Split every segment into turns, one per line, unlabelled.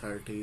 30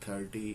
30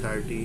30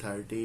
30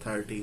30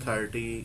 30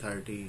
30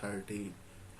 30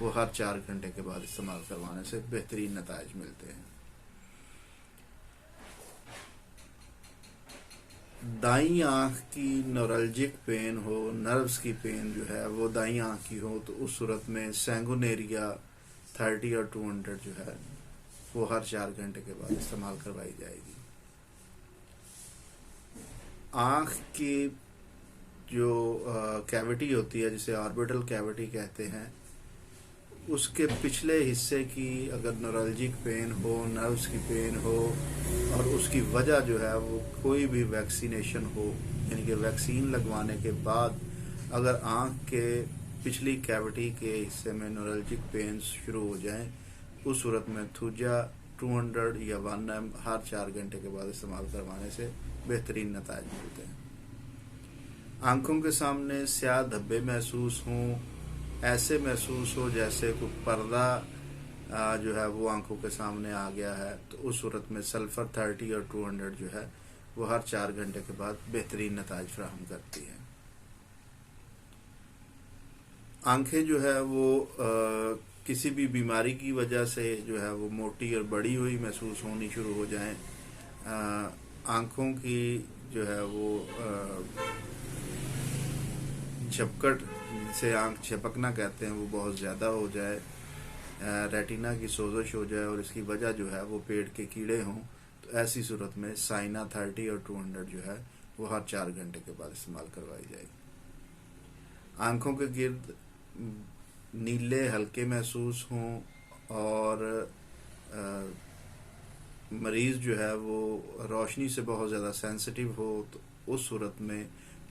وہ ہر 4 گھنٹے کے بعد استعمال کروانے سے بہترین نتائج ملتے ہیں۔ دائیں آنکھ کی نورلجک پین ہو، نروز کی پین جو ہے وہ دائیں آنکھ کی ہو، تو اس صورت میں سینگونیریا 30 اور 200 جو ہے وہ ہر 4 گھنٹے کے بعد استعمال کروائی جائے گی۔ آنکھ کی جو کیوٹی ہوتی ہے جسے آربیٹل کیوٹی کہتے ہیں، اس کے پچھلے حصے کی اگر نورلجک پین ہو، نروز کی پین ہو، اور اس کی وجہ جو ہے وہ کوئی بھی ویکسینیشن ہو، یعنی کہ ویکسین لگوانے کے بعد اگر آنکھ کے پچھلی کیوٹی کے حصے میں نورلجک پینز شروع ہو جائیں، اس صورت میں تھوجا 200 یا 1 m ہر 4 گھنٹے کے بعد استعمال کروانے سے بہترین نتائج ملتے ہیں۔ آنکھوں کے سامنے سیاہ دھبے محسوس ہوں، ایسے محسوس ہو جیسے کوئی پردہ جو ہے وہ آنکھوں کے سامنے آ گیا ہے، تو اس صورت میں سلفر 30 اور 200 جو ہے وہ ہر 4 گھنٹے کے بعد بہترین نتائج فراہم کرتی ہے۔ آنکھیں جو ہے وہ کسی بھی بیماری کی وجہ سے جو ہے وہ موٹی اور بڑی ہوئی محسوس ہونی شروع ہو جائیں، آنکھوں کی جو ہے وہ جھپکٹ سے آنکھ جھپکنا کہتے ہیں وہ بہت زیادہ ہو جائے، ریٹینا کی سوزش ہو جائے اور اس کی وجہ جو ہے وہ پیٹ کے کیڑے ہوں، تو ایسی صورت میں سائنا 30 اور 200 جو ہے وہ ہر 4 گھنٹے کے بعد استعمال کروائی جائے گی۔ آنکھوں کے گرد نیلے ہلکے محسوس ہوں اور مریض جو ہے وہ روشنی سے بہت زیادہ سینسٹیو ہو، تو اس صورت میں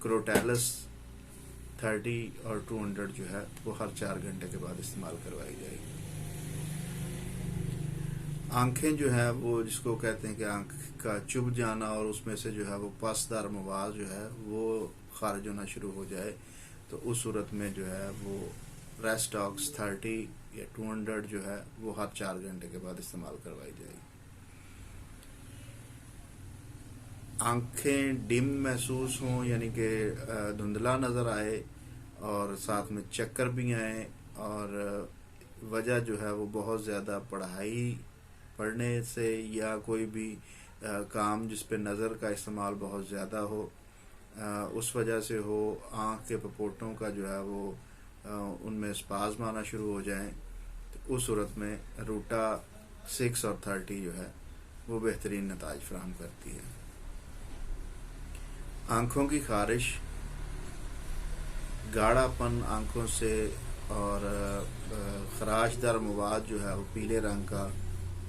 کروٹیلس 30 اور 200 جو ہے وہ ہر 4 گھنٹے کے بعد استعمال کروائی جائے گی۔ آنکھیں جو ہے وہ جس کو کہتے ہیں کہ آنکھ کا چبھ جانا اور اس میں سے جو ہے وہ پاسدار مواد جو ہے وہ خارج ہونا شروع ہو جائے، تو اس صورت میں جو ہے وہ ریسٹاکس 30 یا 200 جو ہے وہ ہر 4 گھنٹے کے بعد استعمال کروائی جائے گی۔ آنکھیں ڈم محسوس ہوں، یعنی کہ دھندلا نظر آئے اور ساتھ میں چکر بھی آئیں، اور وجہ جو ہے وہ بہت زیادہ پڑھنے سے یا کوئی بھی کام جس پہ نظر کا استعمال بہت زیادہ ہو اس وجہ سے ہو، آنکھ کے پپوٹوں کا جو ہے وہ ان میں اسپازم آنا شروع ہو جائیں، تو اس صورت میں روٹا 6 اور 30 جو ہے وہ بہترین نتائج فراہم کرتی ہے۔ آنکھوں کی خارش، گاڑھا پن آنکھوں سے اور خراش دار مواد جو ہے وہ پیلے رنگ کا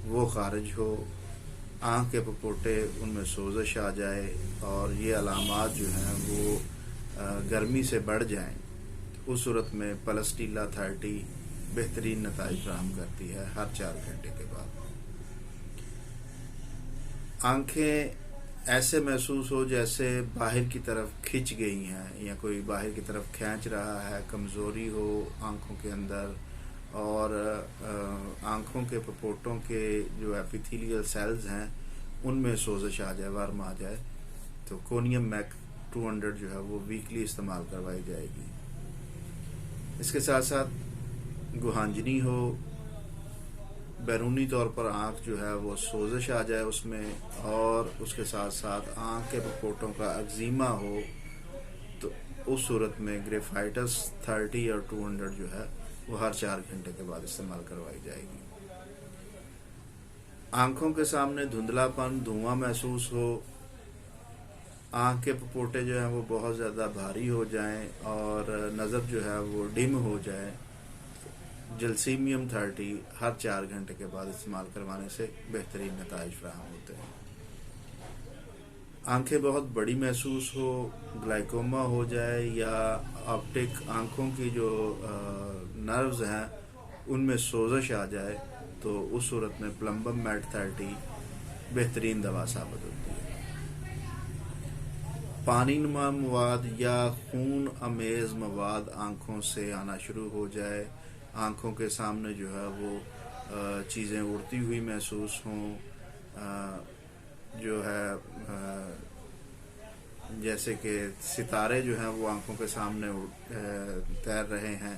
وہ خارج ہو، آنکھ کے پپوٹے ان میں سوزش آ جائے اور یہ علامات جو ہیں وہ گرمی سے بڑھ جائیں، اس صورت میں پلسٹیلا 30 بہترین نتائج فراہم کرتی ہے ہر 4 گھنٹے کے بعد۔ آنکھیں ایسے محسوس ہو جیسے باہر کی طرف کھنچ گئی ہیں یا کوئی باہر کی طرف کھینچ رہا ہے، کمزوری ہو آنکھوں کے اندر، اور آنکھوں کے پپوٹوں کے جو ایپیتھیلیل سیلز ہیں ان میں سوزش آ جائے، ورم آ جائے، تو کونیم میک 200 جو ہے وہ ویکلی استعمال کروائی جائے گی۔ اس کے ساتھ ساتھ گہانجنی ہو، بیرونی طور پر آنکھ جو ہے وہ سوزش آ جائے اس میں، اور اس کے ساتھ ساتھ آنکھ کے پپوٹوں کا ایگزیما ہو، تو اس صورت میں گریفائٹس 30 اور 200 جو ہے وہ ہر 4 گھنٹے کے بعد استعمال کروائی جائے گی۔ آنکھوں کے سامنے دھندلا پن، دھواں محسوس ہو، آنکھ کے پپوٹے جو ہیں وہ بہت زیادہ بھاری ہو جائیں اور نظر جو ہے وہ ڈم ہو جائے، جلسیمیم 30 ہر 4 گھنٹے کے بعد استعمال کروانے سے بہترین نتائج فراہم ہوتے ہیں۔ آنکھیں بہت بڑی محسوس ہو، گلائکوما ہو جائے یا آپٹک آنکھوں کی جو نروز ہیں ان میں سوزش آ جائے، تو اس صورت میں پلمبم میٹ 30 بہترین دوا ثابت ہوتی ہے۔ پانی نما مواد یا خون امیز مواد آنکھوں سے آنا شروع ہو جائے، آنکھوں کے سامنے جو ہے وہ چیزیں اڑتی ہوئی محسوس ہوں، جو ہے جیسے کہ ستارے جو ہیں وہ آنکھوں کے سامنے تیر رہے ہیں،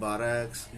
12x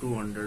200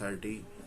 30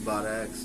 12x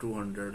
200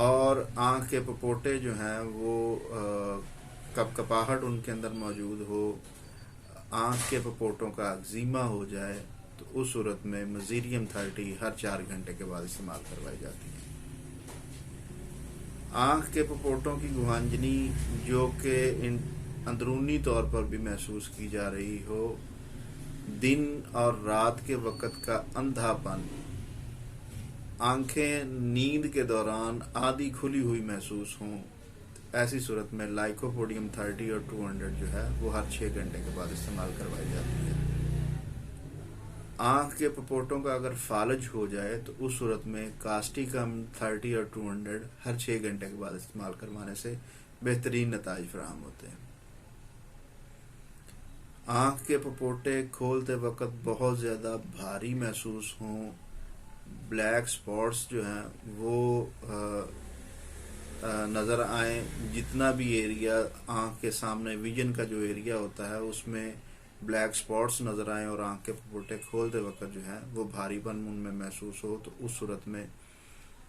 اور آنکھ کے پپوٹے جو ہیں وہ کپکپاہٹ ان کے اندر موجود ہو، آنکھ کے پپوٹوں کا اگزیما ہو جائے، تو اس صورت میں مزیریم 30 ہر 4 گھنٹے کے بعد استعمال کروائی جاتی ہے۔ آنکھ کے پپوٹوں کی گوہانجنی جو کہ اندرونی طور پر بھی محسوس کی جا رہی ہو، دن اور رات کے وقت کا اندھا پن، آنکھیں نیند کے دوران آدھی کھلی ہوئی محسوس ہوں، ایسی صورت میں لائکوپوڈیم 30 اور 200 جو ہے وہ ہر 6 گھنٹے کے بعد استعمال کروائی جاتی ہے۔ آنکھ کے پپوٹوں کا اگر فالج ہو جائے تو اس صورت میں کاسٹیکم 30 اور 200 ہر 6 گھنٹے کے بعد استعمال کروانے سے بہترین نتائج فراہم ہوتے ہیں۔ آنکھ کے پپوٹے کھولتے وقت بہت زیادہ بھاری محسوس ہوں، بلیک سپاٹس جو ہیں وہ نظر آئیں، جتنا بھی ایریا آنکھ کے سامنے ویژن کا جو ایریا ہوتا ہے اس میں بلیک سپاٹس نظر آئیں اور آنکھ کے پپوٹے کھولتے وقت جو ہے وہ بھاری پن ان میں محسوس ہو، تو اس صورت میں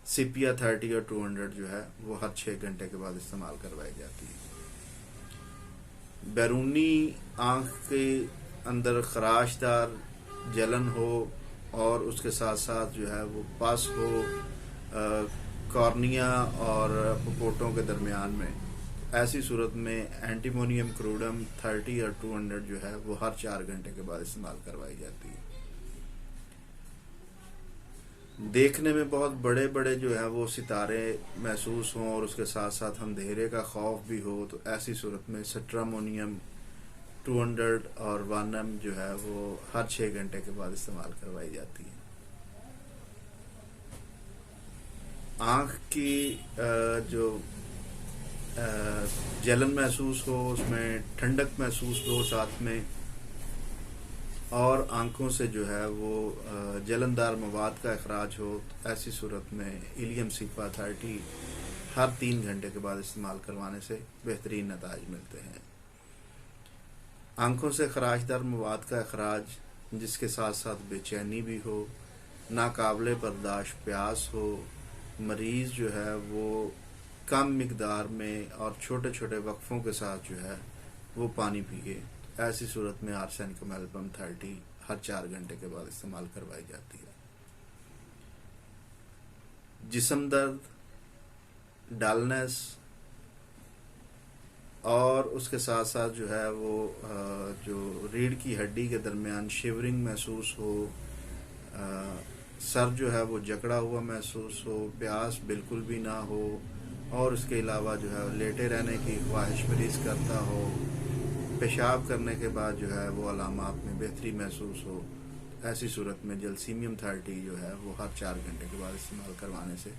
سیپیا 30 اور 200 جو ہے وہ ہر 6 گھنٹے کے بعد استعمال کروائی جاتی ہے۔ بیرونی آنکھ کے اندر خراش دار جلن ہو اور اس کے ساتھ ساتھ جو ہے وہ پس ہو کارنیا اور پپوٹوں کے درمیان میں، ایسی صورت میں اینٹیمونیم کروڈم 30 اور 200 جو ہے وہ ہر 4 گھنٹے کے بعد استعمال کروائی جاتی ہے۔ دیکھنے میں بہت بڑے بڑے جو ہے وہ ستارے محسوس ہوں اور اس کے ساتھ ساتھ اندھیرے کا خوف بھی ہو، تو ایسی صورت میں سٹرامونیم 200 اور 1M جو ہے وہ ہر 6 گھنٹے کے بعد استعمال کروائی جاتی ہے۔ آنکھ کی جو جلن محسوس ہو، اس میں ٹھنڈک محسوس ہو ساتھ میں، اور آنکھوں سے جو ہے وہ جلندار مواد کا اخراج ہو، تو ایسی صورت میں ایلیم سیپا 30 ہر 3 گھنٹے کے بعد استعمال کروانے سے بہترین نتائج ملتے ہیں۔ آنکھوں سے خراش دار مواد کا اخراج جس کے ساتھ ساتھ بے چینی بھی ہو، ناقابل برداشت پیاس ہو، مریض جو ہے وہ کم مقدار میں اور چھوٹے چھوٹے وقفوں کے ساتھ جو ہے وہ پانی پیے، ایسی صورت میں آرسینکم ایلبم 30 ہر 4 گھنٹے کے بعد استعمال کروائی جاتی ہے۔ جسم درد، ڈلنس اور اس کے ساتھ ساتھ جو ہے وہ جو ریڑھ کی ہڈی کے درمیان شیورنگ محسوس ہو، سر جو ہے وہ جکڑا ہوا محسوس ہو، پیاس بالکل بھی نہ ہو، اور اس کے علاوہ جو ہے لیٹے رہنے کی خواہش مریض کرتا ہو، پیشاب کرنے کے بعد جو ہے وہ علامات میں بہتری محسوس ہو، ایسی صورت میں جلسیمیم 30 جو ہے وہ ہر 4 گھنٹے کے بعد استعمال کروانے سے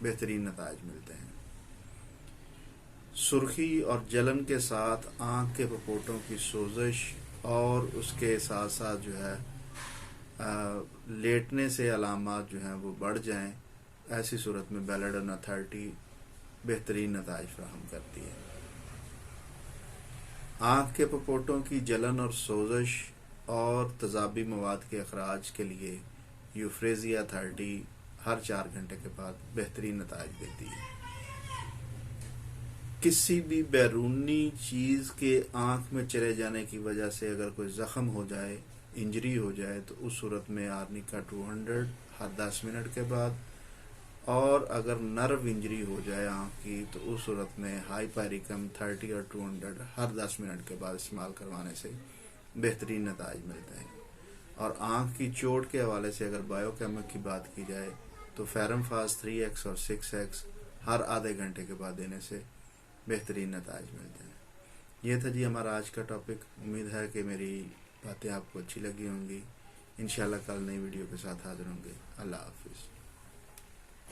بہترین نتائج ملتے ہیں۔ سرخی اور جلن کے ساتھ آنکھ کے پپوٹوں کی سوزش اور اس کے ساتھ ساتھ جو ہے لیٹنے سے علامات جو ہیں وہ بڑھ جائیں، ایسی صورت میں بیلاڈونا 30 بہترین نتائج فراہم کرتی ہے۔ آنکھ کے پپوٹوں کی جلن اور سوزش اور تیزابی مواد کے اخراج کے لیے یوفریزیا 30 ہر 4 گھنٹے کے بعد بہترین نتائج دیتی ہے۔ کسی بھی بیرونی چیز کے آنکھ میں چلے جانے کی وجہ سے اگر کوئی زخم ہو جائے، انجری ہو جائے، تو اس صورت میں آرنیکا 200 ہر 10 منٹ کے بعد، اور اگر نرو انجری ہو جائے آنکھ کی تو اس صورت میں ہائپیریکم 30 اور 200 ہر 10 منٹ کے بعد استعمال کروانے سے بہترین نتائج ملتے ہیں۔ اور آنکھ کی چوٹ کے حوالے سے اگر بایو کیمک کی بات کی جائے تو فیرم فاس 3X اور 6X ہر آدھے گھنٹے کے بعد دینے سے بہترین نتائج ملتے ہیں۔ یہ تھا جی ہمارا آج کا ٹاپک۔ امید ہے کہ میری باتیں آپ کو اچھی لگی ہوں گی۔ انشاءاللہ کل نئی ویڈیو کے ساتھ حاضر ہوں گے۔ اللہ حافظ۔